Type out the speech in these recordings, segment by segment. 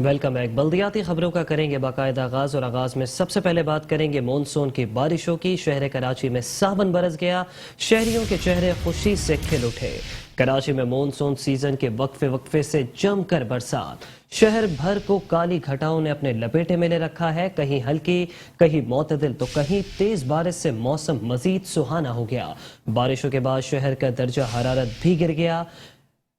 Welcome back. बल्दियाती खबरों का करेंगे बाकायदा आगाज और आगाज में सबसे पहले बात करेंगे मॉनसून की बारिशों की। शहर कराची में सावन बरस गया, शहरियों के चेहरे खुशी से खिल उठे। कराची में मॉनसून सीजन के वक्फे वक्फे से जमकर बरसात, शहर भर को काली घटाओं ने अपने लपेटे में ले रखा है। कहीं हल्की, कहीं मोतदिल तो कहीं तेज बारिश से मौसम मजीद सुहाना हो गया। बारिशों के बाद शहर का दर्जा हरारत भी गिर गया,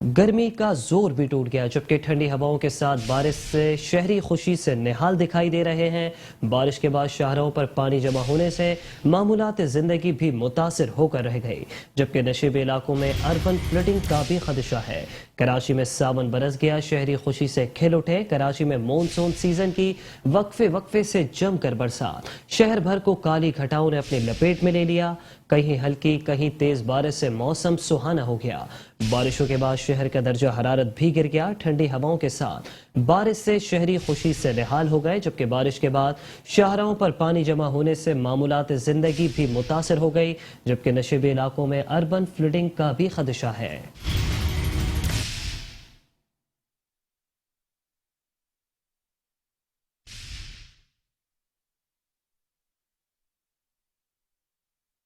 गर्मी का जोर भी टूट गया, जबकि ठंडी हवाओं के साथ बारिश से शहरी खुशी से निहाल दिखाई दे रहे हैं। बारिश के बाद शाहराहों पर पानी जमा होने से मामूलात जिंदगी भी मुतासिर होकर रह गई, जबकि नशीबे इलाकों में अर्बन फ्लडिंग का भी खदशा है। कराची में सावन बरस गया, शहरी खुशी से खिल उठे। कराची में मॉनसून सीजन की वक्फे वक्फे से जमकर बरसात, शहर भर को काली घटाओं ने अपनी लपेट में ले लिया। कहीं हल्की, कहीं तेज बारिश से मौसम सुहाना हो गया। बारिशों के बाद शहर का दर्जा हरारत भी गिर गया। ठंडी हवाओं के साथ बारिश से शहरी खुशी से निहाल हो गए, जबकि बारिश के बाद शाहराहों पर पानी जमा होने से मामूलात जिंदगी भी मुतासिर हो गई, जबकि नशीबे इलाकों में अर्बन फ्लडिंग का भी खदशा है।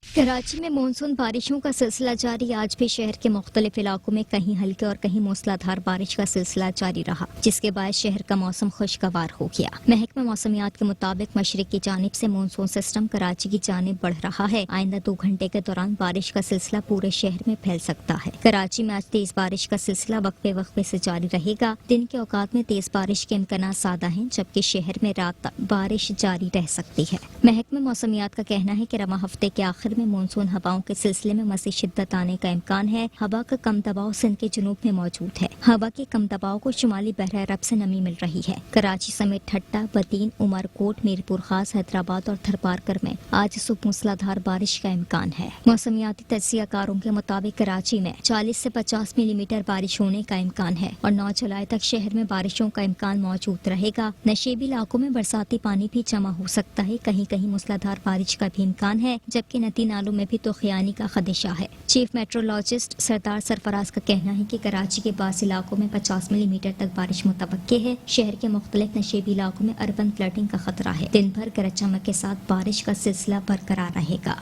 कराची में मानसून बारिशों का सिलसिला जारी। आज भी शहर के मुख्तलिफ इलाकों में कहीं हल्के और कहीं मूसलाधार बारिश का सिलसिला जारी रहा, जिसके बाद शहर का मौसम खुशगवार हो गया। महकमा मौसमियात के मुताबिक मशरिक की जानिब से मानसून सिस्टम कराची की जानिब बढ़ रहा है। आइंदा 2 घंटे के दौरान बारिश का सिलसिला पूरे शहर में फैल सकता है। कराची में आज तेज बारिश का सिलसिला वक्फे वक्फे से जारी रहेगा। दिन के औकात में तेज बारिश के इम्कान ज्यादा है, जबकि शहर में रात तक बारिश जारी रह सकती है। महकमा मौसमियात का कहना है कि रवा हफ्ते के आखिर में मानसून हवाओं के सिलसिले में मज़ीद शिद्दत आने का इम्कान है। हवा का कम दबाव सिंध के जुनूब में मौजूद है। हवा के कम दबाव को शुमाली बहरा अरब से नमी मिल रही है। कराची समेत ठट्टा, बदीन, उमरकोट, मीरपुर खास, हैदराबाद और थरपारकर में आज सुबह मूसलाधार बारिश का इम्कान है। मौसमियाती तज्जियाकारों के मुताबिक कराची में 40 से 50 मिलीमीटर बारिश होने का इम्कान है और 9 जुलाई तक शहर में बारिशों का इम्कान मौजूद रहेगा। नशेबी इलाकों में बरसाती पानी भी जमा हो सकता है। कहीं कहीं मूसलाधार बारिश का भी इम्कान है, जबकि नदी नालों में भी तूफ़ानी का खदशा है। चीफ मेट्रोलॉजिस्ट सरदार सरफराज का कहना है कि कराची के बास इलाकों में 50 मिलीमीटर तक बारिश मुतवक्के है। शहर के मुख्तलिफ नशेबी इलाकों में अर्बन फ्लडिंग का खतरा है। दिन भर गरज चमक के साथ बारिश का सिलसिला बरकरार रहेगा।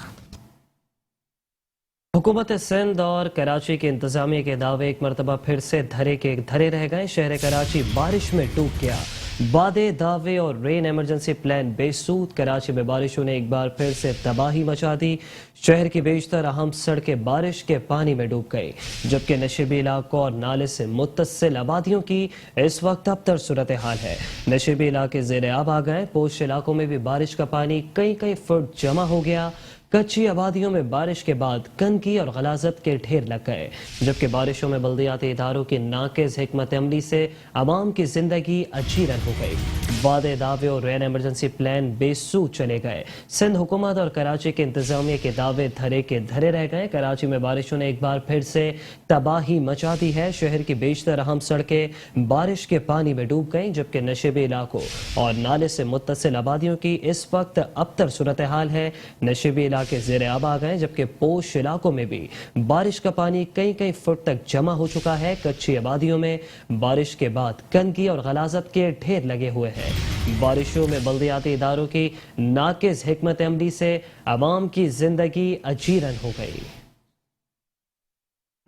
हुकूमत सिंध और कराची के इंतजामिया के दावे एक मरतबा फिर से धरे के धरे रह गए। शहर कराची बारिश में डूब गया। वादे, दावे और रेन इमरजेंसी प्लान बेसूद। कराची में बारिशों ने एक बार फिर से तबाही मचा दी। शहर की बेशतर अहम सड़कें बारिश के पानी में डूब गई, जबकि नशीबी इलाकों और नाले से मुत्तसिल आबादियों की इस वक्त अबतर सूरत हाल है। नशीबी इलाके ज़ेरे आब आ गए। पोश इलाकों में भी बारिश का पानी कई कई फुट जमा हो गया। कच्ची आबादियों में बारिश के बाद गंदगी और गलाजत के ढेर लग गए, जबकि बारिशों में बल्दियाती इदारों की नाकिस हिकमत अमली से आवाम की जिंदगी अजीरन हो गई। वादे, दावे और रेन इमरजेंसी प्लान बेसूद चले गए। सिंध हुकूमत और कराची के इंतजामिया के दावे धरे के धरे रह गए। कराची में बारिशों ने एक बार फिर से तबाही मचा दी है। शहर की बेशतर अहम सड़कें बारिश के पानी में डूब गईं, जबकि नशेबी इलाकों और नाले से मुत्तसिल आबादियों की इस वक्त अबतर सूरत हाल है। नशेबी इलाके ज़ेरे आब आ गए, जबकि पोश इलाकों में भी बारिश का पानी कई कई फुट तक जमा हो चुका है। कच्ची आबादियों में बारिश के बाद गंदगी और गलाजत के ढेर लगे हुए हैं। बारिशों में बल्दियाती इदारों की नाकिस हिकमत अमली से आवाम की जिंदगी अजीरन हो गई।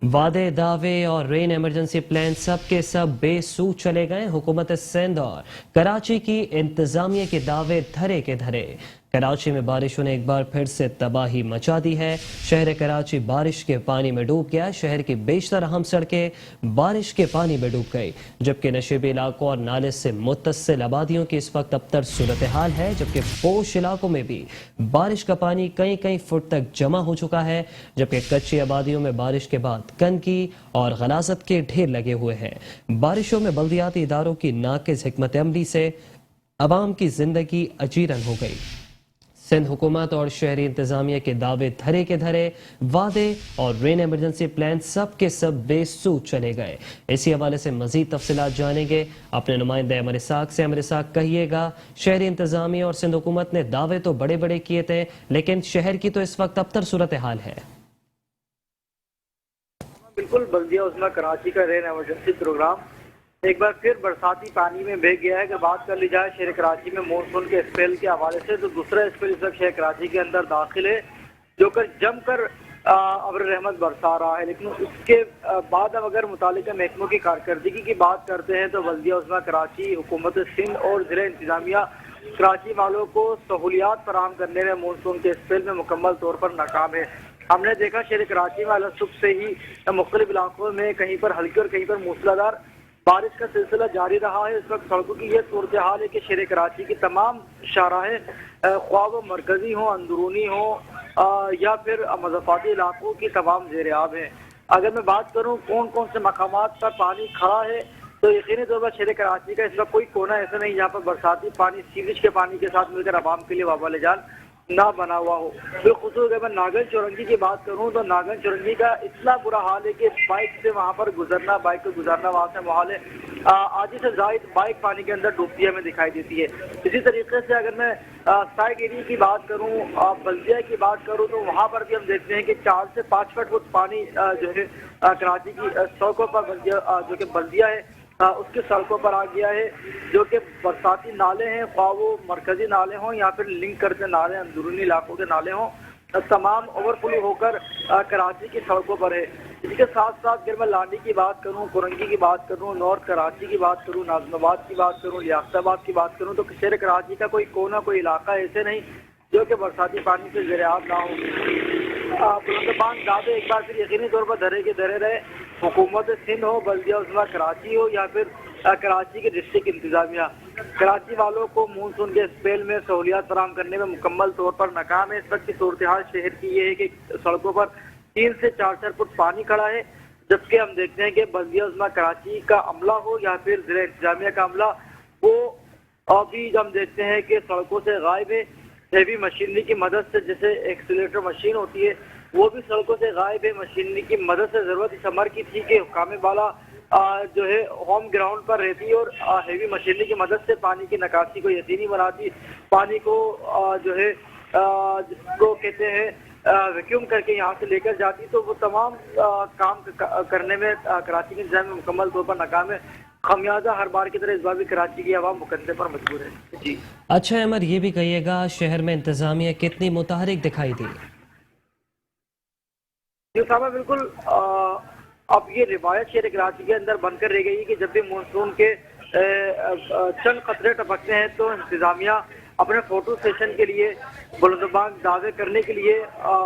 वादे, दावे और रेन इमरजेंसी प्लान सब के सब बेसूद चले गए। हुकूमत सिंध और कराची की इंतजामिया के दावे धरे के धरे। कराची में बारिशों ने एक बार फिर से तबाही मचा दी है। शहर कराची बारिश के पानी में डूब गया। शहर की बेशतर अहम सड़कें बारिश के पानी में डूब गई, जबकि नशेबी इलाकों और नाले से मुत्तसिल आबादियों की इस वक्त अबतर सूरत हाल है। जबकि पोश इलाकों में भी बारिश का पानी कई कई फुट तक जमा हो चुका है, जबकि कच्ची आबादियों में बारिश के बाद गंदगी और गलाजत के ढेर लगे हुए हैं। बारिशों में बल्दियाती इदारों की नाकिस हिकमत अमली से आवाम की जिंदगी अजीरन हो गई। सिंध हुकूमत और शहरी इंतजामिया के दावे धरे के धरे। वादे और रेन इमरजेंसी प्लान सब के सब बेसूद चले गए। इसी हवाले से मजीद तफसीलात जानेंगे अपने नुमाइंदे अमर इसाक से। अमर इसाक, कहिएगा, शहरी इंतजामिया और सिंध हुकूमत ने दावे तो बड़े बड़े किए थे, लेकिन शहर की तो इस वक्त अबतर सूरत हाल है। बिल्कुल, बल्दिया उज़्मा कराची का रेन इमरजेंसी प्रोग्राम एक बार फिर बरसाती पानी में भीग गया है। अगर बात कर ली जाए शहर कराची में मानसून के स्पेल के हवाले से, तो दूसरा स्पेल इस वक्त शहर कराची के अंदर दाखिल है, जो कर जमकर अब्र रहमत बरसा रहा है। लेकिन उसके बाद हम अगर मुतालिका महकमों की कारकर्दगी की बात करते हैं, तो बल्दिया उज़्मा कराची, हुकूमत सिंध और ज़िला इंतजामिया कराची वालों को सहूलियात फराहम करने में मानसून के स्पेल में मुकम्मल तौर पर नाकाम है। हमने देखा शहर कराची में अल सुबह से ही मुख्तलिफ इलाकों में कहीं पर हल्की और कहीं पर मूसलाधार बारिश का सिलसिला जारी रहा है। इस वक्त सड़कों की यह सूरत हाल है कि शहर कराची की तमाम शाहराहें, ख्वाह वो मरकजी हो, अंदरूनी हो या फिर मज़ाफ़ाती इलाकों की तमाम ज़ेर आब हैं। अगर मैं बात करूँ कौन कौन से मकामात पर पानी खड़ा है, तो यकीनी तौर पर शहर कराची का इस वक्त कोई कोना ऐसा नहीं जहाँ पर बरसाती पानी सीवरेज के पानी के साथ मिलकर आवाम के लिए वाबा जान ना बना हुआ हो। बिलखुसूस अगर मैं नागन चौरंगी की बात करूं, तो नागन चौरंगी का इतना बुरा हाल है कि बाइक से वहां पर गुजरना, बाइक को गुजरना वहां से मुहाल है। आधी से जायद बाइक पानी के अंदर डूबती हमें दिखाई देती है। इसी तरीके से अगर मैं साइड एरिया की बात करूं, बल्दिया की बात करूं, तो वहां पर भी हम देखते हैं कि 4 से 5 फुट पानी जो है कराची की सड़कों पर जो कि बल्दिया है उसकी सड़कों पर आ गया है। जो कि बरसाती नाले हैं, ख्वाह वो मरकजी नाले हों या फिर लिंक करते नाले, अंदरूनी इलाकों के नाले हों, तमाम ओवरफ्लो होकर कराची की सड़कों पर है। इसके साथ साथ अगर मैं लानी की बात करूं, कुरंगी की बात करूं, नॉर्थ कराची की बात करूं, नाज़िमाबाद की बात करूं, लियाकताबाद की बात करूं, तो शहर कराची का कोई कोना, कोई इलाका ऐसे नहीं जो कि बरसाती पानी से ज़ेर-ए-आब ना हो। बुलंदबान दावे एक बार फिर यकीनी तौर पर धरे के धरे रहे, हुकूमत सिंध हो, बल्दिया उज़्मा कराची हो या फिर कराची की डिस्ट्रिक्ट इंतजामिया, कराची वालों को मानसून के स्पेल में सहूलियात फराहम करने में मुकम्मल तौर पर नाकाम है। इस वक्त की सूरत हाल शहर की ये है कि सड़कों पर 3 से 4 फुट पानी खड़ा है, जबकि हम देखते हैं कि बल्दिया उज़्मा कराची का अमला हो या फिर ज़िला इंतजामिया का अमला, वो अभी हम देखते हैं कि सड़कों से गायब है। हेवी मशीनरी की मदद से, जैसे एक्सीलेटर मशीन होती है, वो भी सड़कों से गायब है। मशीनरी की मदद से जरूरत इस अमर की थी कि हुक्काम वाला जो है होम ग्राउंड पर रहती और हेवी मशीनरी की मदद से पानी की निकासी को यकीनी बनाती, पानी को जो है जिसको कहते हैं वैक्यूम करके यहाँ से लेकर जाती, तो वो तमाम काम करने में कराची के इंतजाम में मुकम्मल तौर पर नाकाम है। खमियाजा हर बार की तरह इस बार भी कराची की आवाम मुकदमे पर मजबूर है। जी अच्छा अमर, ये भी कहिएगा शहर में इंतजामिया कितनी मुतहरिक दिखाई दी? जी साहब, बिल्कुल अब ये रिवायत शहर कराची के अंदर बनकर रह गई है कि जब भी मानसून के चंद कतरे टपकते हैं तो इंतजामिया अपने फोटो सेशन के लिए, बुलंदबाग दावे करने के लिए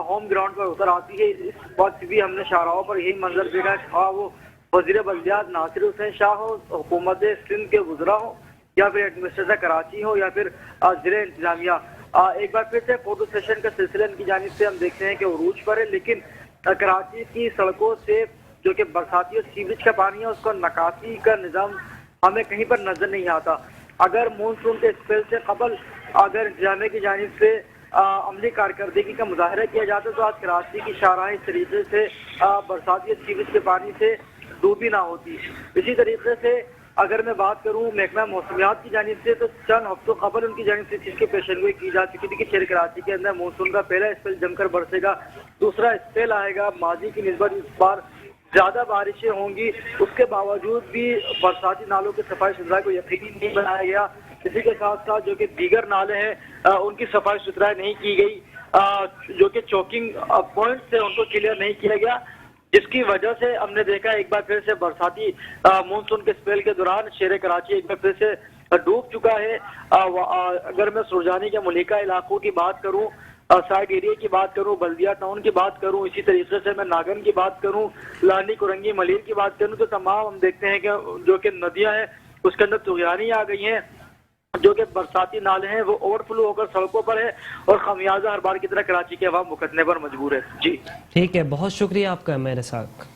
होम ग्राउंड पर उतर आती है। इस वक्त भी हमने शाहराहों पर यही मंजर देखा, हाँ वो वजीर बल्दियात नासिर हुसैन शाह हो, हुकूमत सिंध के गुजरा हो या फिर एडमिनिस्ट्रेटर कराची हो या फिर जिले इंतजामिया, एक बार फिर से फोटो सेशन का सिलसिला इनकी जानिब से हम देखते हैं कि उरूज पर है। लेकिन कराची की सड़कों से जो कि बरसाती और सीवरेज का पानी है, उसको निकासी का निज़ाम हमें कहीं पर नजर नहीं आता। अगर मानसून के स्पेल से कबल अगर इंतजामिया की जानिब से अमली कारकर्दगी का मुजाहरा किया जाता, तो आज कराची की शाहराहें इस तरीके से बरसाती और सीवरेज के पानी से डूबी ना होती। इसी तरीके से अगर मैं बात करूं महकमा मौसमियात की जानिब से, तो चंद हफ्तों कबल उनकी जानिब से चीज़ की पेशनगोई की जा चुकी थी कि शहर कराची के अंदर मानसून का पहला स्पेल जमकर बरसेगा, दूसरा स्पेल आएगा, माजी की निस्बत इस बार ज्यादा बारिशें होंगी। उसके बावजूद भी बरसाती नालों की सफाई सुथराई को यकीनी नहीं बनाया गया। इसी के साथ साथ जो कि दीगर नाले हैं उनकी सफाई सुथराई नहीं की गई, जो कि चौकिंग पॉइंट्स है उनको क्लियर नहीं किया गया, जिसकी वजह से हमने देखा एक बार फिर से बरसाती मानसून के स्पेल के दौरान शहर कराची एक बार फिर से डूब चुका है। अगर मैं सुरजानी के मलिका इलाकों की बात करूं, साइड एरिया की बात करूं, बल्दिया टाउन की बात करूं, इसी तरीके से मैं नागन की बात करूं, लानी कुरंगी मलिर की बात करूं, तो तमाम हम देखते हैं कि जो कि नदियां हैं उसके अंदर तुगयानी आ गई हैं, जो कि बरसाती नाले हैं वो ओवरफ्लो होकर सड़कों पर है और खमियाजा हर बार की तरह कराची के अवाम मुकदमे पर मजबूर है। जी ठीक है, बहुत शुक्रिया आपका मेरे साथ।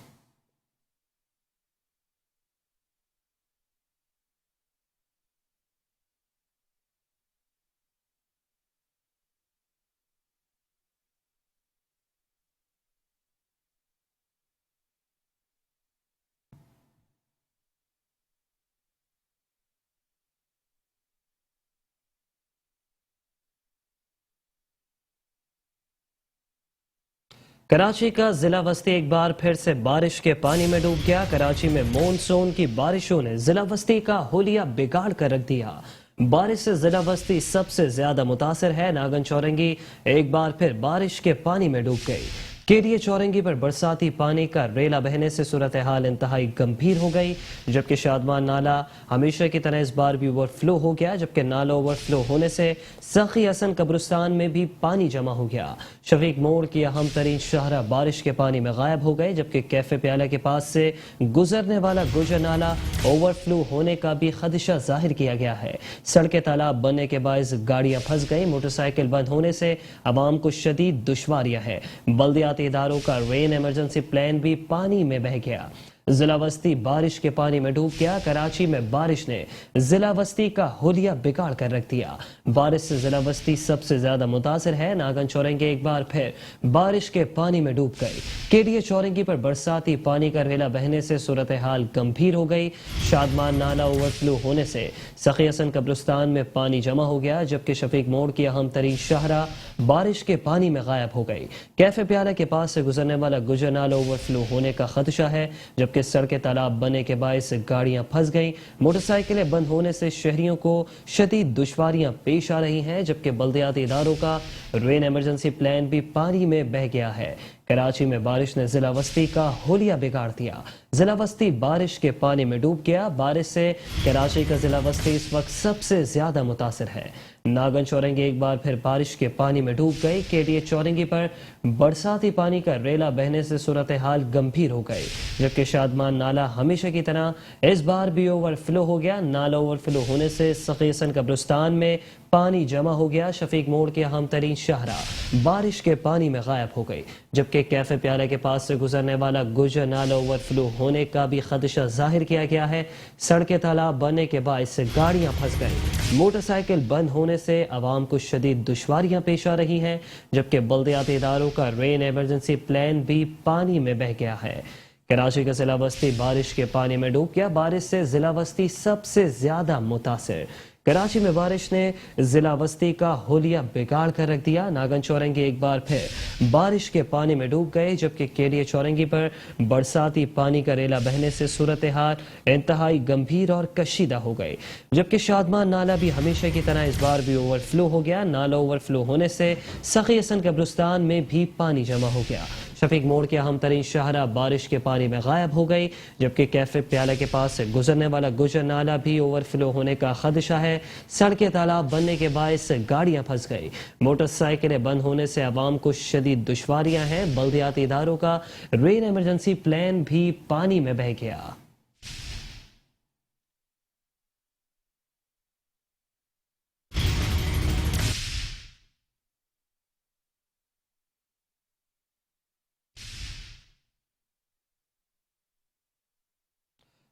कराची का जिला वस्ती एक बार फिर से बारिश के पानी में डूब गया। कराची में मॉनसून की बारिशों ने जिला वस्ती का हुलिया बिगाड़ कर रख दिया। बारिश से जिला वस्ती सबसे ज्यादा मुतासिर है। नागन चौरंगी एक बार फिर बारिश के पानी में डूब गई। केडीए चौरंगी पर बरसाती पानी का रेला बहने से सूरत हाल इंतहाई गंभीर हो गई, जबकि शादमान नाला हमेशा की तरह इस बार भी ओवरफ्लो हो गया। जबकि नाला ओवरफ्लो होने से सखी हसन कब्रिस्तान में भी पानी जमा हो गया। शफीक मोड़ की अहम तरीन शाहरा बारिश के पानी में गायब हो गए, जबकि कैफे प्याला के पास से गुजरने वाला गुजर नाला ओवरफ्लो होने का भी खदशा जाहिर किया गया है। सड़कें तालाब बनने के बायस गाड़ियां फंस गई। मोटरसाइकिल बंद होने से आवाम को शदीद दुश्वारियां हैं। बल्दियाती इदारों का रेन इमरजेंसी प्लान भी पानी में बह गया। जिला वस्ती बारिश के पानी में डूब गया। कराची में बारिश ने जिला वस्ती का हुलिया बिगाड़ कर रख दिया। बारिश से जिला वस्ती सबसे ज्यादा मुतासिर है। नागन चौरंगी एक बार फिर बारिश के पानी में डूब गई। केडीए चौरंगी पर बरसाती पानी का रेला बहने से सूरत हाल गंभीर हो गई। शादमान नाला ओवरफ्लो होने से सखी हसन कब्रिस्तान में पानी जमा हो गया, जबकि शफीक मोड़ की अहम तरीन शाहरा बारिश के पानी में गायब हो गई। कैफे प्याला के पास से गुजरने वाला गुजर नाला ओवरफ्लो होने का खदशा है, जबकि सड़कें तालाब बनने के बायस गाड़ियां फंस गईं। मोटरसाइकिलें बंद होने से शहरियों को शदीद दुश्वारियां पेश आ रही हैं, जबकि बल्दियाती इदारों का रेन इमरजेंसी प्लान भी पानी में बह गया है। कराची में बारिश ने जिला वस्ती का हुलिया बिगाड़ दिया। जिला वस्ती बारिश के पानी में डूब गया। बारिश से कराची का जिला वस्ती इस वक्त सबसे ज्यादा मुतासिर है। नागन चौरंगी एक बार फिर बारिश के पानी में डूब गई। केडीए चौरंगी पर बरसाती पानी का रेला बहने से सूरत हाल गंभीर हो गई, जबकि शादमान नाला हमेशा की तरह इस बार भी ओवरफ्लो हो गया। नाला ओवरफ्लो होने से सखी हसन कब्रिस्तान में पानी जमा हो गया। शफीक मोड़ की अहम तरीन शाहरा बारिश के पानी में गायब हो गई, जबकि कैफे प्याले के पास से गुजरने वाला गुजर नाला ओवरफ्लो होने का भी खदशा जाहिर किया गया है। सड़कें तालाब बनने के बायस से गाड़ियां फंस गई। मोटरसाइकिल बंद होने से आवाम को शदीद दुश्वारियां पेश आ रही हैं, जबकि बल्दियाती इदारों का रेन इमरजेंसी प्लान भी पानी में बह गया है। कराची का जिला वस्ती बारिश के पानी में डूब गया। बारिश से जिला वस्ती सबसे ज्यादा मुतासिर। कराची में बारिश ने जिला वस्ती का हुलिया बिगाड़ कर रख दिया। नागन चौरंगी एक बार फिर बारिश के पानी में डूब गए, जबकि केडीए चौरंगी पर बरसाती पानी का रेला बहने से सूरत हाल इंतहाई गंभीर और कशीदा हो गई, जबकि शादमान नाला भी हमेशा की तरह इस बार भी ओवरफ्लो हो गया। नाला ओवरफ्लो होने से सखी हसन कब्रिस्तान में भी पानी जमा हो गया। शफीक मोड़ के अहम तरीन शाहरा बारिश के पानी में गायब हो गई, जबकि कैफे प्याला के पास से गुजरने वाला गुजर नाला भी ओवरफ्लो होने का खदशा है। सड़कें तालाब बनने के बायस गाड़ियां फंस गई। मोटरसाइकिलें बंद होने से आवाम को शदीद दुश्वारियां हैं। बल्दियाती इदारों का रेन इमरजेंसी प्लान भी पानी में बह गया।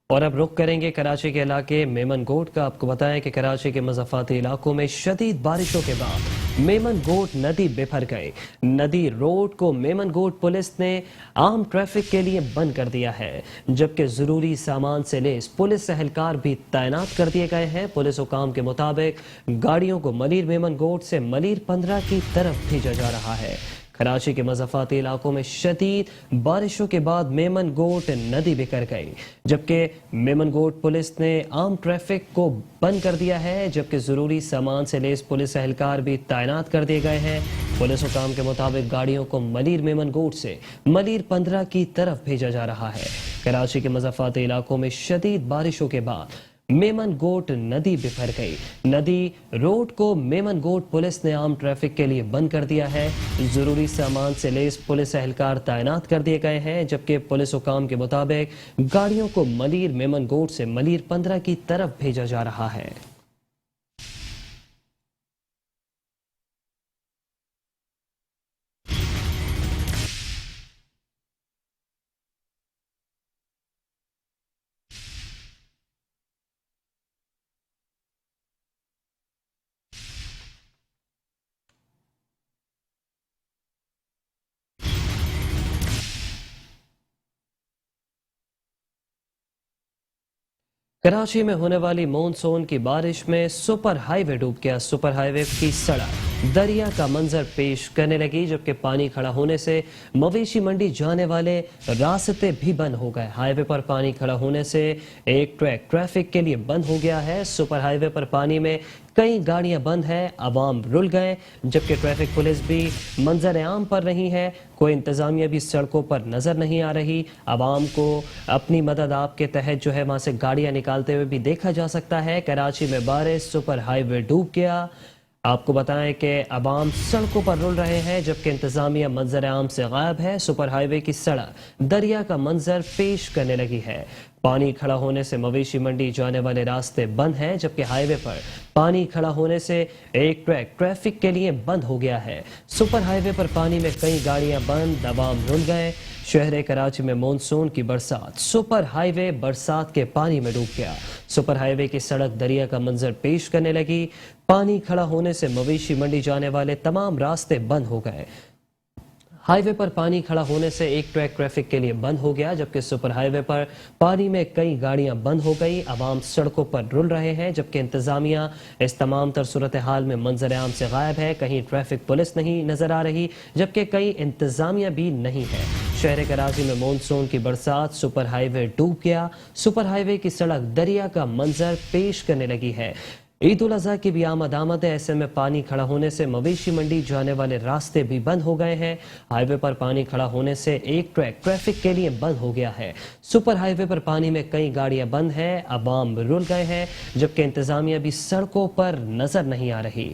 और अब रुख करेंगे कराची के इलाके मेमन गोट का। आपको बताएं कि कराची के मज़ाफ़ाती इलाकों में शदीद बारिशों के बाद मेमन गोट नदी बिफर गई। नदी रोड को मेमन गोट पुलिस ने आम ट्रैफिक के लिए बंद कर दिया है, जबकि जरूरी सामान से लेस पुलिस एहलकार भी तैनात कर दिए गए हैं। पुलिस हुकाम के मुताबिक गाड़ियों को मलीर मेमन गोट से मलीर 15 की तरफ भेजा जा रहा है। कराची के मज़ाफ़ाती इलाकों में शदीद बारिशों के बाद मेमन गोट नदी बिखर गई, जबकि मेमन गोट पुलिस ने आम ट्रैफिक को बंद कर दिया है, जबकि ज़रूरी सामान से लेस पुलिस एहलकार भी तैनात कर दिए गए हैं। पुलिस हुकाम के मुताबिक गाड़ियों को मलीर मेमन गोट से मलीर 15 की तरफ भेजा जा रहा है। कराची के मज़ाफ़ाती इलाकों में शदीद बारिशों के बाद मेमन गोट नदी बिखर गई। नदी रोड को मेमन गोट पुलिस ने आम ट्रैफिक के लिए बंद कर दिया है। जरूरी सामान से लेस पुलिस एहलकार तैनात कर दिए गए हैं, जबकि पुलिस हुकाम के मुताबिक गाड़ियों को मलीर मेमन गोट से मलीर 15 की तरफ भेजा जा रहा है। कराची में होने वाली मॉनसून की बारिश में सुपर हाईवे डूब गया। सुपर हाईवे की सड़क दरिया का मंजर पेश करने लगी, जबकि पानी खड़ा होने से मवेशी मंडी जाने वाले रास्ते भी बंद हो गए। हाईवे पर पानी खड़ा होने से एक ट्रैक ट्रैफिक के लिए बंद हो गया है। सुपर हाईवे पर पानी में कई गाड़ियां बंद है, अवाम रुल गए, जबकि ट्रैफिक पुलिस भी मंजर आम पर नहीं है। कोई इंतजामिया भी सड़कों पर नजर नहीं आ रही। अवाम को अपनी मदद आप के तहत जो है वहां से गाड़ियां निकालते हुए भी देखा जा सकता है। कराची में बारिश, सुपर हाईवे डूब गया। आपको बताएं कि अवाम सड़कों पर रुल रहे हैं, जबकि इंतजामिया मंजर आम से गायब है। सुपर हाईवे की सड़क दरिया का मंजर पेश करने लगी है। पानी खड़ा होने से मवेशी मंडी जाने वाले रास्ते बंद हैं, जबकि हाईवे पर पानी खड़ा होने से एक ट्रैक ट्रैफिक के लिए बंद हो गया है। सुपर हाईवे पर पानी में कई गाड़ियां बंद, अवाम रुल गए। शहर कराची में मानसून की बरसात, सुपर हाईवे बरसात के पानी में डूब गया। सुपर हाईवे की सड़क दरिया का मंजर पेश करने लगी। पानी खड़ा होने से मवेशी मंडी जाने वाले तमाम रास्ते बंद हो गए। हाईवे पर पानी खड़ा होने से एक ट्रैक ट्रैफिक के लिए बंद हो गया, जबकि सुपर हाईवे पर पानी में कई गाड़ियां बंद हो गई। अवाम सड़कों पर रुल रहे हैं, जबकि इंतजामिया इस तमाम तर सूरत हाल में मंजर आम से गायब है। कहीं ट्रैफिक पुलिस नहीं नजर आ रही, जबकि कई इंतजामिया भी नहीं है। शहर कराची में मानसून की बरसात, सुपर हाईवे डूब गया। सुपर हाईवे की सड़क दरिया का मंजर पेश करने लगी है। ईद उल अजहा की भी आमद है, ऐसे में पानी खड़ा होने से मवेशी मंडी जाने वाले रास्ते भी बंद हो गए हैं। हाईवे पर पानी खड़ा होने से एक ट्रैक ट्रैफिक के लिए बंद हो गया है। सुपर हाईवे पर पानी में कई गाड़ियां बंद हैं, अवाम रुल गए हैं, जबकि इंतजामिया भी सड़कों पर नजर नहीं आ रही।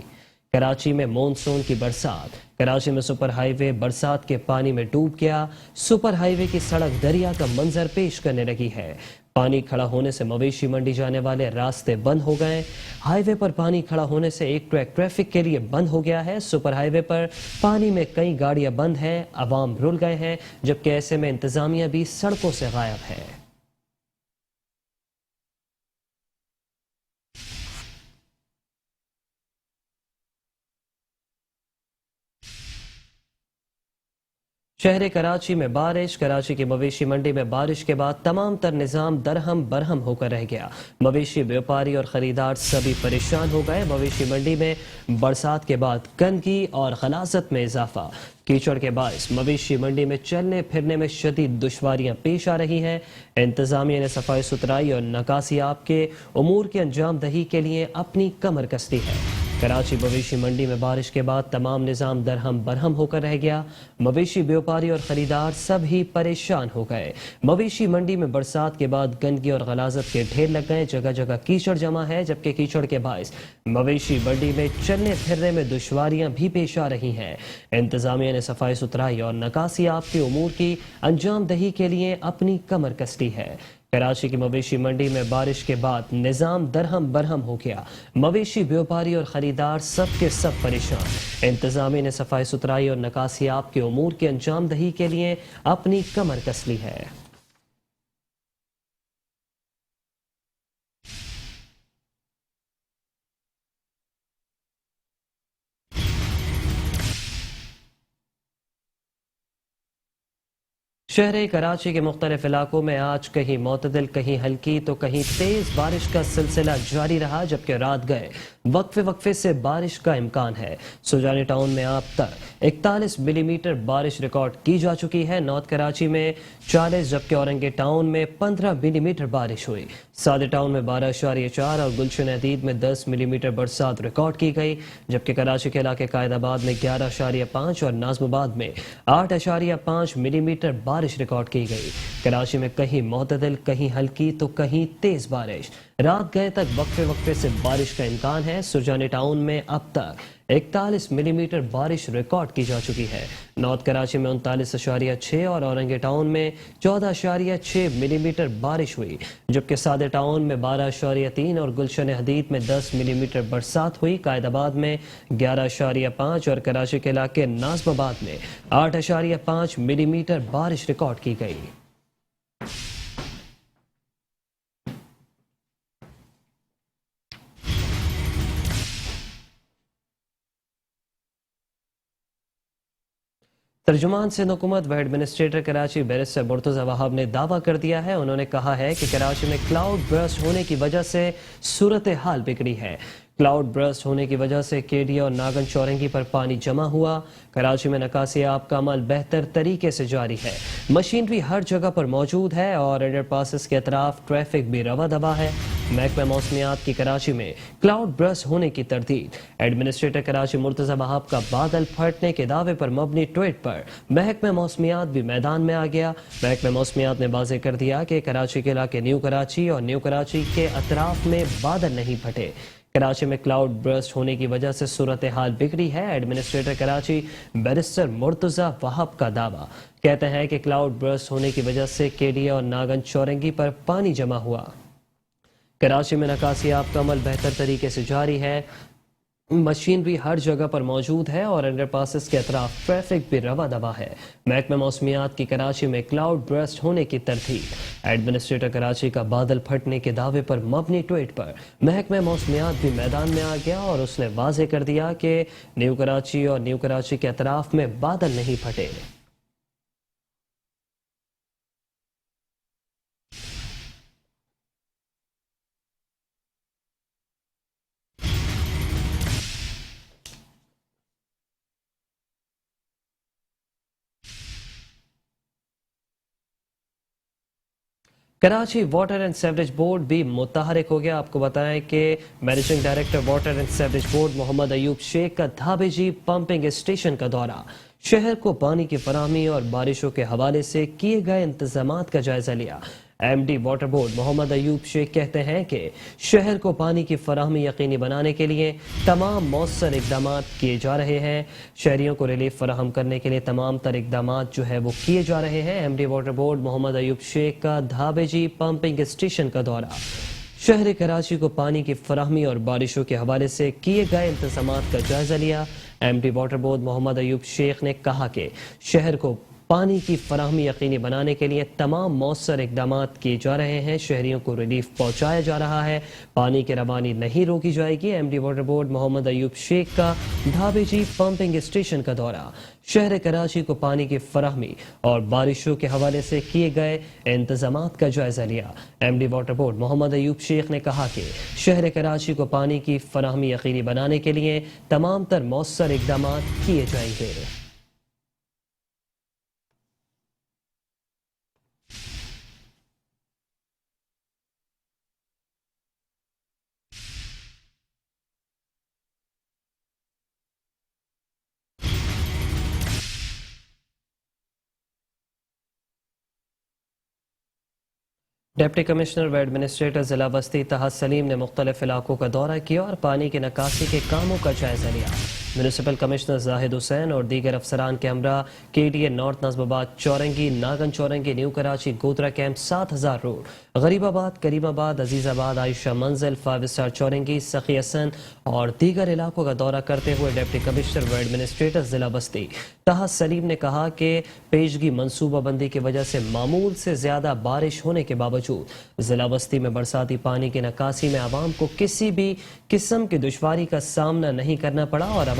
कराची में मानसून की बरसात, कराची में सुपर हाईवे बरसात के पानी में डूब गया। सुपर हाईवे की सड़क दरिया का मंजर पेश करने लगी है। पानी खड़ा होने से मवेशी मंडी जाने वाले रास्ते बंद हो गए। हाईवे पर पानी खड़ा होने से एक ट्रैक ट्रैफिक के लिए बंद हो गया है। सुपर हाईवे पर पानी में कई गाड़ियां बंद हैं, अवाम रुल गए हैं, जबकि ऐसे में इंतजामिया भी सड़कों से गायब है। शहर कराची में बारिश, कराची की मवेशी मंडी में बारिश के बाद तमाम तर निज़ाम दरहम बरहम होकर रह गया। मवेशी व्यापारी और खरीदार सभी परेशान हो गए। मवेशी मंडी में बरसात के बाद गंदगी और खलासत में इजाफा, कीचड़ के बायस मवेशी मंडी में चलने फिरने में शदीद दुश्वारियां पेश आ रही हैं। इंतजामिया ने सफाई सुथराई और नकासियाब के उमूर की अंजाम दही के लिए अपनी कमर कसी है। कराची मवेशी मंडी में बारिश के बाद तमाम निज़ाम दरहम बरहम होकर रह गया। मवेशी व्यापारी और खरीदार सब ही परेशान हो गए। मवेशी मंडी में बरसात के बाद गंदगी और गलाजत के ढेर लग गए। जगह जगह कीचड़ जमा है, जबकि कीचड़ के बायस मवेशी मंडी में चलने फिरने में दुश्वारियां भी पेश आ रही हैं। इंतजामिया ने सफाई सुथराई और नकासियाब के उमूर की अंजाम दही के लिए अपनी कमर कसी है। कराची की मवेशी मंडी में बारिश के बाद निज़ाम दरहम बरहम हो गया। मवेशी व्यापारी और खरीदार सब के सब परेशान। इंतजामिया ने सफाई सुथराई और नकासियाब के उमूर की अंजाम दही के लिए अपनी कमर कस ली है। शहर कराची के मुख्तलिफ इलाकों में आज कहीं मोतदिल, कहीं हल्की तो कहीं तेज बारिश का सिलसिला जारी रहा, जबकि रात गए वक्फे वक्फे से बारिश का इम्कान है। सुजानी टाउन में अब तक 41 मिलीमीटर बारिश रिकॉर्ड की जा चुकी है। नॉर्थ कराची में 40, जबकि औरंगे टाउन में 15 मिलीमीटर बारिश हुई। सादे टाउन में 12.4 और गुलशन हदीद में 10 मिलीमीटर बरसात रिकॉर्ड की गई, जबकि कराची के इलाके कायदाबाद में 11.5 और नाजमाबाद में 8.5 मिलीमीटर बारिश रिकॉर्ड की गई। कराची में कहीं मोतदिल, कहीं हल्की तो कहीं तेज बारिश। रात गए तक वक्फे वक्फे से बारिश का इम्कान है। सुजानी टाउन में अब तक 41 मिलीमीटर बारिश रिकॉर्ड की जा चुकी है। नॉर्थ कराची में 39.6 और औरंगे टाउन में 14.6 मिलीमीटर बारिश हुई, जबकि सादे टाउन में 12.3 और गुलशन हदीद में 10 मिलीमीटर बरसात हुई। कायदाबाद में 11.5 और कराची के इलाके नाजमाबाद में 8.5 मिलीमीटर बारिश रिकॉर्ड की गई। तर्जुमान सिंध हुकूमत व एडमिनिस्ट्रेटर कराची बैरिस्टर मुर्तज़ा वहाब ने दावा कर दिया है। उन्होंने कहा है कि कराची में क्लाउड बर्स्ट होने की वजह से सूरत हाल बिगड़ी है। क्लाउड बर्स्ट होने की वजह से केडी और नागन चौरंगी पर पानी जमा हुआ। कराची में निकासी आब का अमल बेहतर तरीके से जारी है। मशीनरी हर जगह पर मौजूद है और अंडरपासेस के अतराफ ट्रैफिक भी रवा दबा है। महकमा मौसमियात की कराची में क्लाउड बर्स्ट होने की तरदीद। एडमिनिस्ट्रेटर कराची मुर्तजा वहाब का बादल फटने के दावे पर मबनी ट्वीट पर महकमा मौसमियात भी मैदान में आ गया। महकमा मौसमियात ने वाज़ेह कर दिया कि कराची के इलाके न्यू कराची और न्यू कराची के अतराफ में बादल नहीं फटे। कराची में क्लाउड बर्स्ट होने की वजह से सूरत हाल बिगड़ी है। एडमिनिस्ट्रेटर कराची बैरिस्टर मुर्तजा वहाब का दावा कहते हैं कि क्लाउड बर्स्ट होने की वजह से केडी और नागन चौरंगी पर पानी जमा हुआ। कराची में निकासी आब का अमल बेहतर तरीके से जारी है। मशीनरी हर जगह पर मौजूद है और अंडरपासेस के अतराफ ट्रैफिक भी रवा दबा है। महकमा मौसमियात की कराची में क्लाउड बर्स्ट होने की तरतीब। एडमिनिस्ट्रेटर कराची का बादल फटने के दावे पर मबनी ट्वीट पर महकमा मौसमियात भी मैदान में आ गया और उसने वाज़ेह कर दिया कि न्यू कराची और न्यू कराची के अतराफ में बादल नहीं फटे। Karachi water and sewerage board भी मुतहरिक हो गया। आपको बताएं कि managing director water and sewerage board Mohammad Ayub Shaikh का धाबेजी पंपिंग स्टेशन का दौरा, शहर को पानी की फराहमी और बारिशों के हवाले से किए गए इंतजामात का जायजा लिया। MD water board Mohammad Ayub Shaikh कहते हैं कि शहर को पानी की फराहमी यकीनी बनाने के लिए तमाम मौसर इकदाम किए जा रहे हैं। शहरियों को रिलीफ फराहम करने के लिए तमाम तर इकदाम जो है वो किए जा रहे हैं। MD water board Mohammad Ayub Shaikh का धाबेजी पंपिंग स्टेशन का दौरा, शहर कराची को पानी की फराहमी और बारिशों के हवाले से किए गए इंतजामात का जायजा लिया। MD water board Mohammad Ayub Shaikh ने कहा कि शहर को पानी की फराहमी यकीनी बनाने के लिए तमाम मौसर इकदाम किए जा रहे हैं। शहरियों को रिलीफ पहुंचाया जा रहा है। पानी की रवानी नहीं रोकी जाएगी। MD water board Mohammad Ayub Shaikh का धाबेजी पंपिंग स्टेशन का दौरा, शहर कराची को पानी की फराहमी और बारिशों के हवाले से किए गए इंतजामात का जायजा लिया। MD water board Mohammad Ayub Shaikh ने कहा कि शहर कराची को पानी की फराहमी यकीनी बनाने के लिए तमाम तर मौसर इकदाम किए जाएंगे। डिप्टी कमिश्नर व एडमिनिस्ट्रेटर जिला बस्ती तहत सलीम ने मुख्तलिफ इलाकों का दौरा किया और पानी की निकासी के कामों का जायजा लिया। म्यूनिसिपल कमिश्नर जाहिद हुसैन और दीगर अफसरान के हमरा KDA north Nazimabad Chowrangi, Nagan Chowrangi, new Karachi, Godhra camp, 7000 road, Gharibabad, Karimabad, Azizabad, Ayesha Manzil, 5 star चौरंगी, सखी हसन और दीगर इलाकों का दौरा करते हुए डिप्टी कमिश्नर व एडमिनिस्ट्रेटर जिला बस्ती तहत सलीम ने कहा कि पेशगी मनसूबाबंदी की वजह से मामूल से ज्यादा बारिश होने के बावजूद जिला बस्ती में बरसाती पानी की निकासी में आवाम को किसी भी किस्म की दुश्वारी का सामना नहीं करना पड़ा और आवाम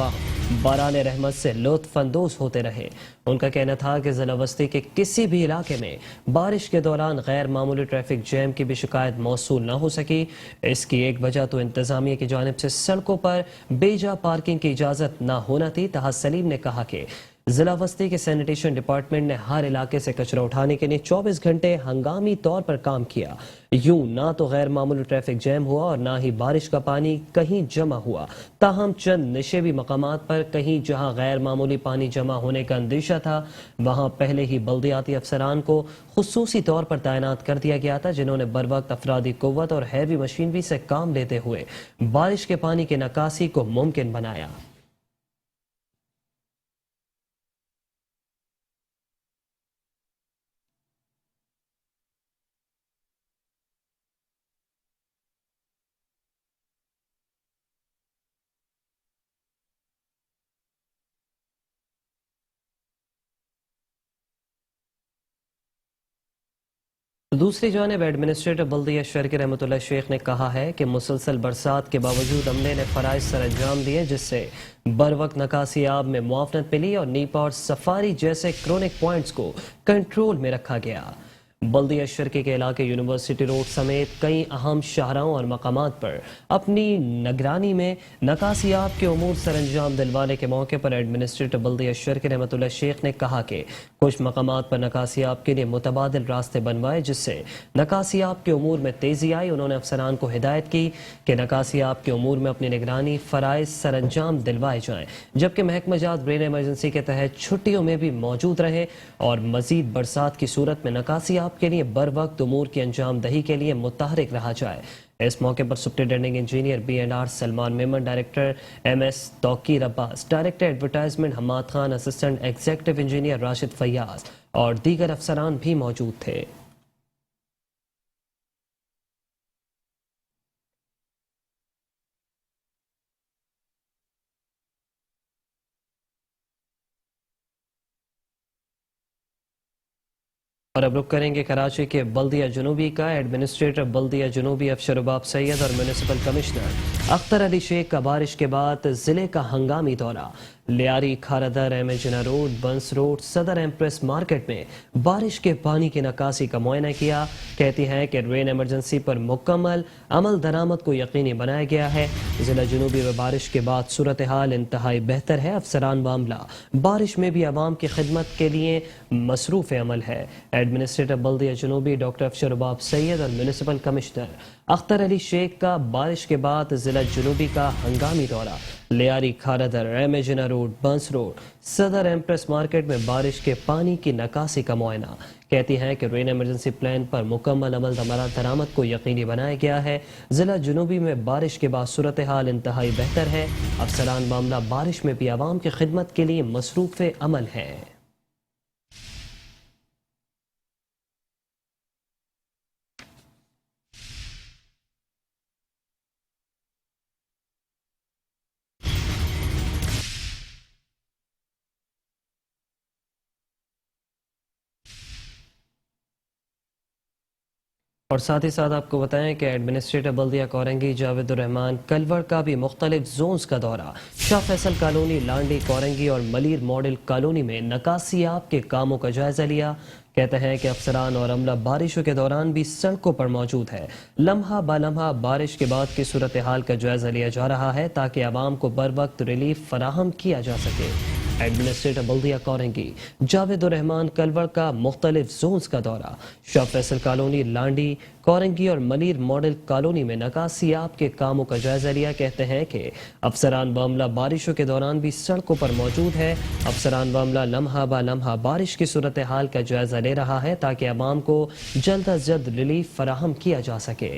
बाराने रहमत से लुत्फानंदोज होते रहे। उनका कहना था कि जिला बस्ती के किसी भी इलाके में बारिश के दौरान गैर मामूली ट्रैफिक जैम की भी शिकायत मौसूल न हो सकी। इसकी एक वजह तो इंतजामिया की जानिब से सड़कों पर बेजा पार्किंग की इजाजत न होना थी। तहा सलीम ने कहा कि जिला बस्ती के सैनिटेशन डिपार्टमेंट ने हर इलाके से कचरा उठाने के लिए 24 घंटे हंगामी तौर पर काम किया। यूं ना तो गैर मामूली ट्रैफिक जैम हुआ और ना ही बारिश का पानी कहीं जमा हुआ। ताहम चंद निशेबी मकामात पर कहीं जहां गैर मामूली पानी जमा होने का अंदेशा था वहां पहले ही बल्दियाती अफसरान को खुसूसी तौर पर तैनात कर दिया गया था, जिन्होंने बर वक्त अफरादी कुव्वत और हैवी मशीनरी से काम लेते हुए बारिश के पानी की निकासी को मुमकिन बनाया। दूसरी जानिब एडमिनिस्ट्रेटर बल्दिया शर्की रहमतुल्लाह शेख ने कहा है कि मुसलसल बरसात के बावजूद अमले ने फराइज सर अंजाम दिए, जिससे बर वक्त निकासी आब में मुआवनत मिली और नीपा और सफारी जैसे क्रोनिक पॉइंट्स को कंट्रोल में रखा गया। बल्दिया शर्के के इलाके यूनिवर्सिटी रोड समेत कई अहम शाहराहों और मकामात पर अपनी निगरानी में नकासियाब के उमूर सरंजाम दिलवाने के मौके पर एडमिनिस्ट्रेटर बल्दिया शर्के रहमतुल्लाह शेख ने कहा कि कुछ मकामात पर नकासियाब के लिए मुतबादिल रास्ते बनवाए, जिससे नकासियाब के उमूर में तेजी आई। उन्होंने अफसरान को हिदायत की कि नकासियाब के उमूर में अपनी निगरानी फराइज सरंजाम दिलवाए जाएं, जबकि महकमा जात ब्रेन इमरजेंसी के तहत छुट्टियों में भी मौजूद रहे और मजीद बरसात की सूरत में नकासियाब के लिए बर वक्त उमूर की अंजाम दही के लिए मुतहरिक रहा जाए। इस मौके पर superintending engineer B&R Salman Memon, director MS Tauqeer Abbas, director advertisement Hammad Khan, assistant executive engineer Rashid Fayyaz और दीगर अफसरान भी मौजूद थे। और अब रुक करेंगे कराची के बल्दिया जनूबी का। एडमिनिस्ट्रेटर बल्दिया जनूबी अफशरुबाब सैयद और म्यूनिसिपल कमिश्नर अख्तर अली शेख का बारिश के बाद जिले का हंगामी दौरा। लियारी, खारदर, एमेजना रोड, बंस रोड, सदर एम्प्रेस मार्केट में बारिश के पानी की नकासी का मुआयना किया। कहती हैं कि रेन इमरजेंसी पर मुकम्मल अमल दरामद को यकीनी बनाया गया है। जिला जनूबी में बारिश के बाद सूरत हाल इंतहाई बेहतर है। अफसरान मामला बारिश में भी आवाम की खिदमत के लिए मसरूफ अमल है। एडमिनिस्ट्रेटर बल्दिया जनूबी डॉक्टर अफशरुबाब सैयद और म्यूनिसिपल कमिश्नर अख्तर अली शेख का बारिश के बाद जिला जनूबी का हंगामी दौरा। लियारी, खारदर, एमेजना रोड, बंस रोड, सदर एम्प्रेस मार्केट में बारिश के पानी की नकासी का मुआयना। कहती हैं कि रेन इमरजेंसी प्लान पर मुकम्मल अमल दरामद को यकीनी बनाया गया है। जिला जनूबी में बारिश के बाद सूरत हाल इंतहाई बेहतर है। अफसरान मामला बारिश में भी आवाम की खिदमत के लिए मसरूफ अमल है। और साथ ही साथ आपको बताएं कि एडमिनिस्ट्रेटर बल्दिया कोरंगी जावेद रहमान कलवर का भी मुख्तलिफ जोन्स का दौरा। शाह फैसल कॉलोनी, लांडी, कोरंगी और मलिर मॉडल कॉलोनी में नकासियाब के कामों का जायजा लिया। कहते हैं कि अफसरान और अमला बारिशों के दौरान भी सड़कों पर मौजूद है। लम्हा बालम्हा बारिश के बाद की सूरत हाल का जायजा लिया जा रहा है ताकि आवाम को बर वक्त रिलीफ फराहम किया जा सके। एडमिनिस्ट्रेटर बल्दिया कोरंगी जावेद रहमान कलवर का मुख्तलिफ जोन्स का दौरा। शाह फैसल कॉलोनी, लांडी, कोरंगी और मलिर मॉडल कॉलोनी में नकासियाब के कामों का जायजा लिया। कहते हैं कि अफसरान मामला बारिशों के दौरान भी सड़कों पर मौजूद है। अफसरान मामला लम्हा बा लम्हा बारिश की सूरत हाल का जायजा ले रहा है ताकि आवाम को जल्द अज जल्द रिलीफ फराहम किया जा सके।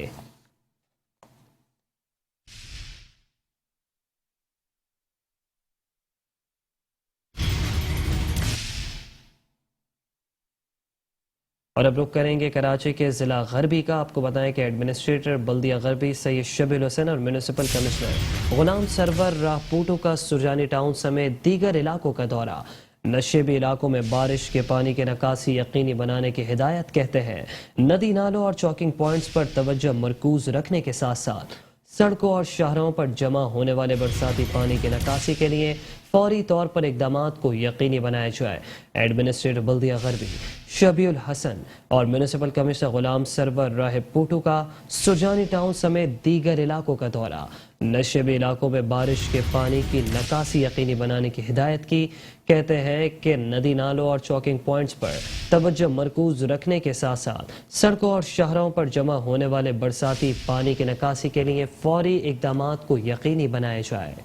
और अब रुक करेंगे कराची के जिला गरबी का। आपको बताएं कि एडमिनिस्ट्रेटर बल्दिया गरबी सैयद शबील हुसैन और म्यूनिसिपल कमिश्नर गुलाम सरवर राहपूटू का सुरजानी टाउन समेत दीगर इलाकों का दौरा। नशेबी इलाकों में बारिश के पानी की निकासी यकीनी बनाने की हिदायत। कहते हैं नदी नालों और चौकिंग पॉइंट्स पर तवज्जो मरकूज रखने के साथ साथ सड़कों और शहरों पर जमा होने वाले बरसाती पानी की निकासी के लिए फौरी तौर पर इकदामात को यकीनी बनाया जाए। एडमिनिस्ट्रेटर बल्दिया गरबी शबीउल हसन और म्यूनिसिपल कमिश्नर गुलाम सरवर राहपूटू का सुरजानी टाउन समेत दीगर इलाकों का दौरा। नशेबी इलाकों में बारिश के पानी की निकासी यकीनी बनाने की हिदायत की। कहते हैं कि नदी नालों और चौकिंग पॉइंट्स पर तवज्जो मरकूज रखने के साथ साथ सड़कों और शहरों पर जमा होने वाले बरसाती पानी की निकासी के लिए फौरी इकदामात को यकीनी बनाया जाए।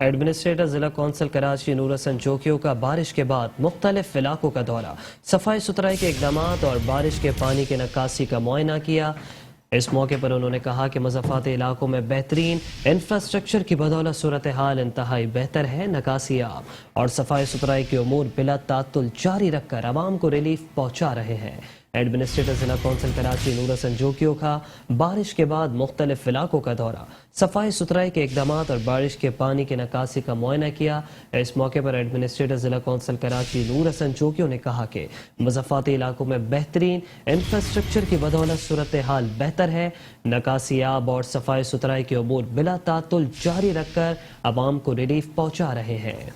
एडमिनिस्ट्रेटर जिला कौंसिल कराची नूर हसन जोकियों का बारिश के बाद मुख्तलिफ इलाकों का दौरा। सफाई सुथराई के इकदाम और बारिश के पानी की निकासी का मुआयना किया। इस मौके पर उन्होंने कहा कि मज़ाफ़ाती इलाकों में बेहतरीन इंफ्रास्ट्रक्चर की बदौलत सूरत हाल इंतहाई बेहतर है। नकासियाब और सफाई सुथराई के उमूर बिला तातुल जारी रखकर आवाम को रिलीफ पहुँचा रहे हैं। एडमिनिस्ट्रेटर जिला कौंसिल कराची नूर हसन जोकियों का बारिश के बाद मुख्तलिफ इलाकों का दौरा, सफाई सुथराई के इकदाम और बारिश के पानी की निकासी का मुआयना किया। इस मौके पर एडमिनिस्ट्रेटर जिला कौंसिल कराची नूर हसन जोकियों ने कहा कि मज़ाफ़ाती इलाकों में बेहतरीन इंफ्रास्ट्रक्चर की बदौलत सूरत हाल बेहतर है। नकासियाब और सफाई सुथराई के उमूर बिला तातुल जारी रखकर आवाम को रिलीफ पहुँचा रहे हैं।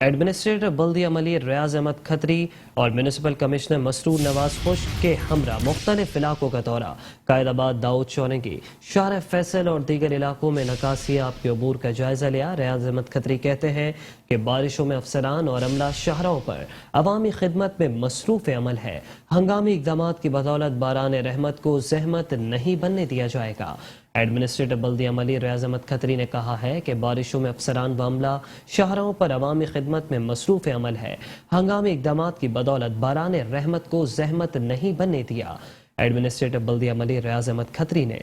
एडमिनिस्ट्रेटर बल्दी अमली रियाज अहमद खत्री और म्यूनिसिपल कमिश्नर मसरूर नवाज खुश्क के हमरा मुख्तलिफ इलाकों का दौरा, कायदाबाद, दाऊद चौरंगी, शार फैसल और दीगर इलाकों में नकासियाब के अबूर का जायजा लिया। रियाज अहमद खत्री कहते हैं कि बारिशों में अफसरान और अमला शहरों पर अवामी खिदमत में मसरूफ़ अमल है। हंगामी इकदाम की बदौलत बारान रहमत को जहमत नहीं बनने दिया जाएगा। एडमिनिस्ट्रेटर बल्दी अमली रियाज अहमद खत्री ने कहा है कि बारिशों में अफसरान व अमला शहरों पर अवामी खिदमत में मसरूफ़ अमल है। हंगामी इकदाम की बदौलत बारान रहमत को जहमत नहीं बनने दिया। एडमिनिस्ट्रेटर बल्दी अमली रियाज अहमद खत्री ने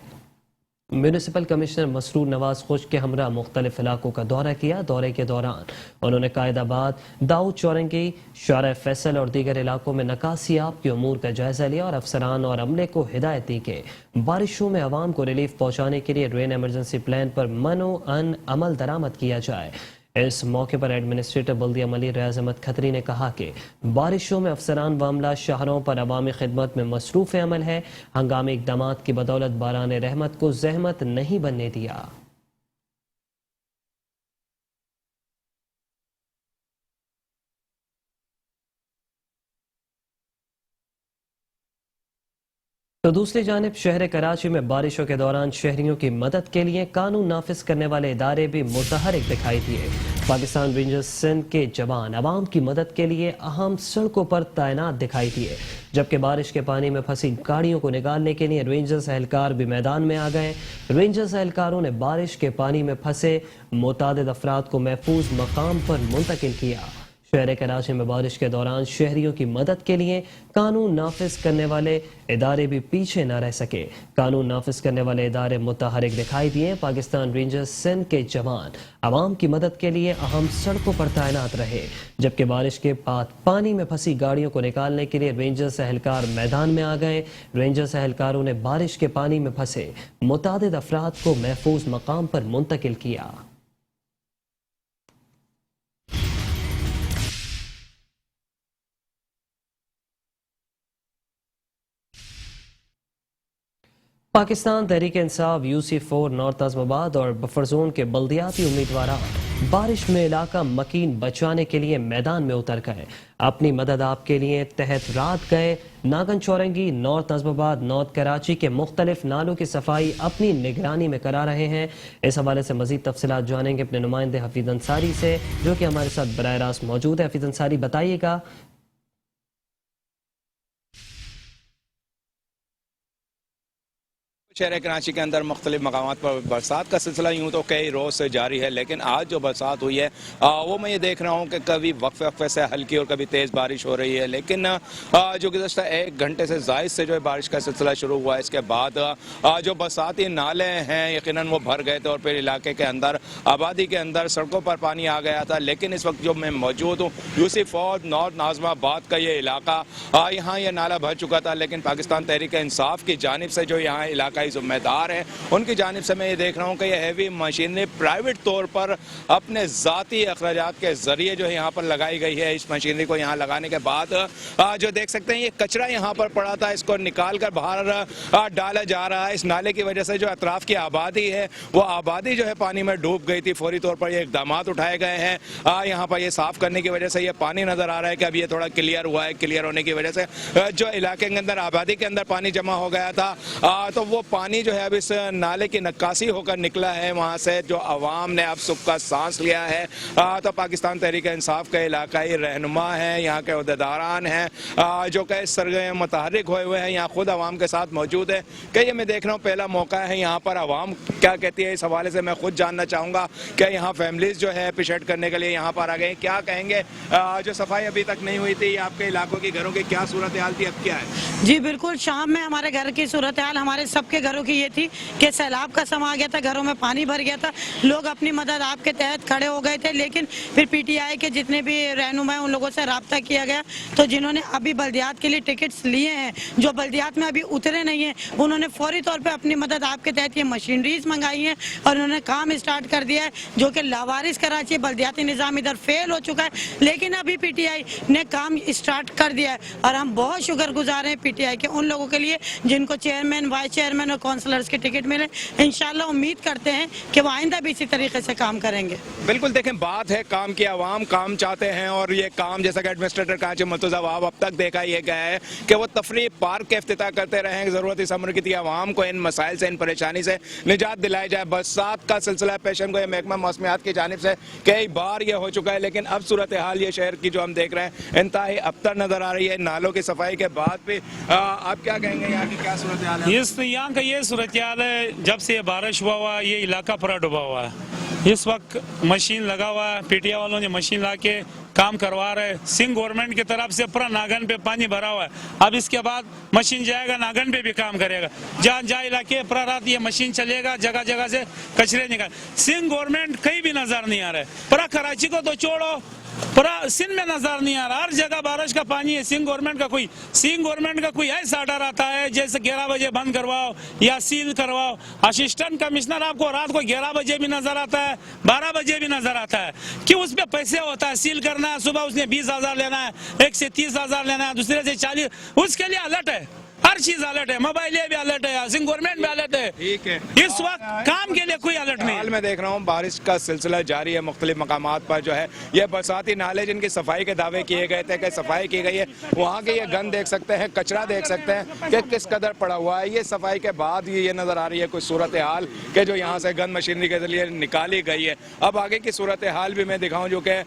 म्यूनिसिपल कमिश्नर मसरूर नवाज खुश्क के हमरा मुख्तलिफ इलाकों का दौरा किया। दौरे के दौरान उन्होंने कायदाबाद, दाऊद चौरंगी, शार फैसल और दीगर इलाकों में नकासियाब के उमूर का जायजा लिया और अफसरान और अमले को हिदायत दी कि बारिशों में आवाम को रिलीफ पहुँचाने के लिए रेन एमरजेंसी प्लान पर मनो अन अमल दरामद किया जाए। इस मौके पर एडमिनिस्ट्रेटर बल्दी अमली रियाज अहमद खत्री ने कहा कि बारिशों में अफसरान व अमला शहरों पर अवामी खिदमत में मसरूफ़ अमल है। हंगामी इकदाम की बदौलत बारान रहमत को जहमत नहीं बनने दिया। तो दूसरी जानिब शहर कराची में बारिशों के दौरान शहरियों की मदद के लिए कानून नाफिज करने वाले इदारे भी मुतहरिक दिखाई दिए। पाकिस्तान रेंजर्स सिंध के जवान आवाम की मदद के लिए अहम सड़कों पर तैनात दिखाई दिए, जबकि बारिश के पानी में फंसी गाड़ियों को निकालने के लिए रेंजर्स एहलकार भी मैदान में आ गए। रेंजर्स एहलकारों ने बारिश के पानी में फंसे मुतादिद अफराद को महफूज मकाम पर मुंतकिल किया। शहर कराची में बारिश के दौरान शहरियों की मदद के लिए कानून नाफिज करने वाले इदारे भी पीछे न रह सके। कानून नाफिज करने वाले इदारे मुतहरिक दिखाई दिए। पाकिस्तान रेंजर्स सिंध के जवान आवाम की मदद के लिए अहम सड़कों पर तैनात रहे, जबकि बारिश के बाद पानी में फंसी गाड़ियों को निकालने के लिए रेंजर्स एहलकार मैदान में आ गए। रेंजर्स एहलकारों ने बारिश के पानी में फंसे मुतादिद अफराद को महफूज मकाम पर मुंतकिल किया। पाकिस्तान तहरीक इंसाफ UC4 नॉर्थ आजमाबाद और बफर जोन के बल्दियाती उम्मीदवार बारिश में इलाका मकीन बचाने के लिए मैदान में उतर गए। अपनी मदद आपके लिए तहत रात गए नागन चौरंगी, नॉर्थ आजमाबाद, नॉर्थ कराची के मुख्तलिफ नालों की सफाई अपनी निगरानी में करा रहे हैं। इस हवाले से मजीद तफसीलात जानेंगे अपने नुमाइंदे हफीज अंसारी से, जो कि हमारे साथ बराह रास्त मौजूद है। हफीज अंसारी, बताइएगा। शहर कराची के अंदर मुख्तलिफ मकामात पर बरसात का सिलसिला यूँ तो कई रोज़ से जारी है, लेकिन आज जो बरसात हुई है वो मैं ये देख रहा हूँ कि कभी वक्फे वक्फे से हल्की और कभी तेज़ बारिश हो रही है। लेकिन जो गुज़श्ता 1 घंटे से ज़ायद से जो है बारिश का सिलसिला शुरू हुआ है, इसके बाद जो बरसाती नाले हैं यकीनन वो भर गए थे और फिर इलाके के अंदर आबादी के अंदर सड़कों पर पानी आ गया था। लेकिन इस वक्त जो मैं मौजूद हूँ UC4 नॉर्थ आजमाबाद का ये इलाका, यहाँ ये नाला भर चुका था, लेकिन पाकिस्तान तहरीक इंसाफ की जानिब से जो यहाँ इलाका ज़िम्मेदार हैं उनकी जानिब से मैं ये देख रहा हूँ कि ये हैवी मशीनरी प्राइवेट तौर पर अपने ज़ाती अखराजात के ज़रिए जो है यहाँ पर लगाई गई है। इस मशीनरी को यहाँ लगाने के बाद जो देख सकते हैं ये कचरा यहाँ पर पड़ा था, इसको निकाल कर बाहर डाला जा रहा है। इस नाले की वजह से जो अतराफ़ की आबादी है वो आबादी जो है पानी में डूब गई थी। फौरी तौर पर ये इक़दाम उठाए गए हैं। यहाँ पर ये साफ़ करने की वजह से ये पानी नज़र आ रहा है कि अब ये थोड़ा क्लियर हुआ है। क्लियर होने की वजह से जो इलाके के अंदर आबादी के अंदर पानी जमा हो गया था तो वो پانی جو ہے اب اس نالے کی نکاسی ہو کر نکلا ہے وہاں سے، جو عوام نے اب سکھ کا سانس لیا ہے، تو پاکستان تحریک انصاف کے علاقائی رہنما ہیں، یہاں کے عہدیداران ہیں جو کہ اس سرگرم متحرک ہوئے ہوئے ہیں، یہاں خود عوام کے ساتھ موجود ہے کہ یہ میں دیکھ رہا ہوں پہلا موقع ہے یہاں پر عوام کیا کہتی ہے اس حوالے سے میں خود جاننا چاہوں گا کہ یہاں فیملیز جو ہے پشٹ کرنے کے لیے یہاں پر آ گئے ہیں، کیا کہیں گے؟ جو صفائی ابھی تک نہیں ہوئی تھی، آپ کے علاقوں کی گھروں کی کیا صورتحال تھی، اب کیا ہے؟ جی بالکل، شام میں ہمارے گھر کی صورتحال ہمارے سب کے گھروں کی یہ تھی کہ سیلاب کا سما آ گیا تھا، گھروں میں پانی بھر گیا تھا، لوگ اپنی مدد آپ کے تحت کھڑے ہو گئے تھے، لیکن پھر پی ٹی آئی کے جتنے بھی رہنما ہیں ان لوگوں سے رابطہ کیا گیا، تو جنہوں نے ابھی بلدیات کے لیے ٹکٹس لیے ہیں، جو بلدیات میں ابھی اترے نہیں ہیں، انہوں نے فوری طور پہ اپنی مدد آپ کے تحت یہ مشینریز منگائی ہیں اور انہوں نے کام اسٹارٹ کر دیا ہے، جو کہ لاوارث کراچی بلدیاتی نظام ادھر فیل ہو چکا ہے، لیکن ابھی پی ٹی آئی نے کام اسٹارٹ کر دیا ہے اور ہم بہت شکر گزار ہیں پی ٹی آئی کے ان لوگوں کے لیے جن کو چیئرمین، وائس چیئرمین اور کونسلرز کے ٹکٹ ملے۔ انشاءاللہ امید کرتے ہیں کہ وہ آئندہ بھی اسی طریقے سے کام کریں گے۔ بالکل، دیکھیں بات ہے کام کی، عوام کام چاہتے ہیں اور یہ کام جیسا کہ ایڈمنسٹریٹر کراچی مرتضی وہاب اب تک دیکھا یہ گیا ہے کہ وہ تفریح پارک کے افتتاح کرتے رہیں، ضرورت اس امر کی تھی عوام کو ان مسائل سے، ان پریشانی سے نجات دلائی جائے۔ برسات کا سلسلہ پیشن گوئی محکمہ موسمیات کی جانب سے کئی بار یہ ہو چکا ہے، لیکن اب صورتحال یہ شہر کی جو ہم دیکھ رہے ہیں انتہائی ابتر نظر آ رہی ہے نالوں کی صفائی کے بعد بھی۔ آپ کیا کہیں گے، یہاں کی کیا صورتحال ہے؟ یہاں کا یہ صورتحال ہے، جب سے یہ بارش ہوا یہ علاقہ پورا ڈوبا ہوا ہے، اس وقت مشین لگا ہوا ہے، پی ٹی آئی والوں نے مشین لا کے کام کروا رہے، سنگھ گورنمنٹ کی طرف سے پورا ناگن پہ پانی بھرا ہوا ہے، اب اس کے بعد مشین جائے گا ناگن پہ بھی کام کرے گا، جہاں علاقے پورا رات یہ مشین چلے گا، جگہ جگہ سے کچرے نکال۔ سنگھ گورنمنٹ کہیں بھی نظر نہیں آ رہا ہے، پورا کراچی کو تو چھوڑو، پورا سندھ میں نظر نہیں آ رہا، ہر جگہ بارش کا پانی ہے۔ سنگھ گورنمنٹ کا کوئی ایسا آرڈر آتا ہے جیسے 11 بجے بند کرواؤ یا سیل کرواؤ، اسسٹنٹ کمشنر آپ کو رات کو 11 بجے بھی نظر آتا ہے، 12 بجے بھی نظر آتا ہے، کہ اس پہ پیسے ہوتا ہے، سیل کرنا ہے، صبح اس نے 20,000 لینا ہے، ایک سے 30,000 لینا ہے، دوسرے سے 40، اس کے لیے الرٹ ہے، ہر چیز الرٹ ہے، موبائل بھی الرٹ ہے، سنگھ گورنمنٹ بھی الرٹ ہے، ٹھیک ہے۔ اس وقت کام کے لیے کوئی الرٹ نہیں حال ہے۔ میں دیکھ رہا ہوں بارش کا سلسلہ جاری ہے، مختلف مقامات پر جو ہے یہ برساتی نالے جن کی صفائی کے دعوے کیے گئے تھے کہ صفائی کی گئی ہے، وہاں کے یہ گند دیکھ سکتے ہیں، کچرا دیکھ سکتے ہیں کہ کس قدر پڑا ہوا ہے۔ یہ صفائی کے بعد یہ نظر آ رہی ہے کچھ صورتحال کہ جو یہاں سے گند مشینری کے ذریعے نکالی گئی ہے۔ اب آگے کی صورتحال بھی میں دکھاؤں، جو کہ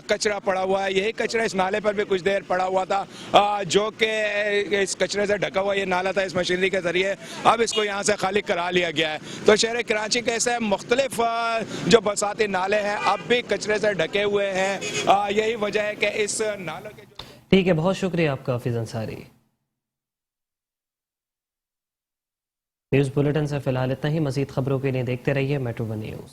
کچرا پڑا ہوا ہے، یہی کچرا اس نالے پر بھی کچھ دیر پڑا ہوا تھا، جو کہ اس کچرے سے ڈھکا ہوا یہ نالا تھا، اس مشینری کے ذریعے اب اس کو یہاں سے خالی کرا لیا گیا ہے۔ تو شہر کراچی کے ایسے مختلف جو برساتی نالے ہیں اب بھی کچرے سے ڈھکے ہوئے ہیں، یہی وجہ ہے کہ اس نالوں کے ٹھیک ہے، بہت شکریہ آپ کا حافظ انصاری۔ نیوز بلیٹن سے فی الحال اتنا ہی، مزید خبروں کے لیے دیکھتے رہیے میٹرو ون نیوز۔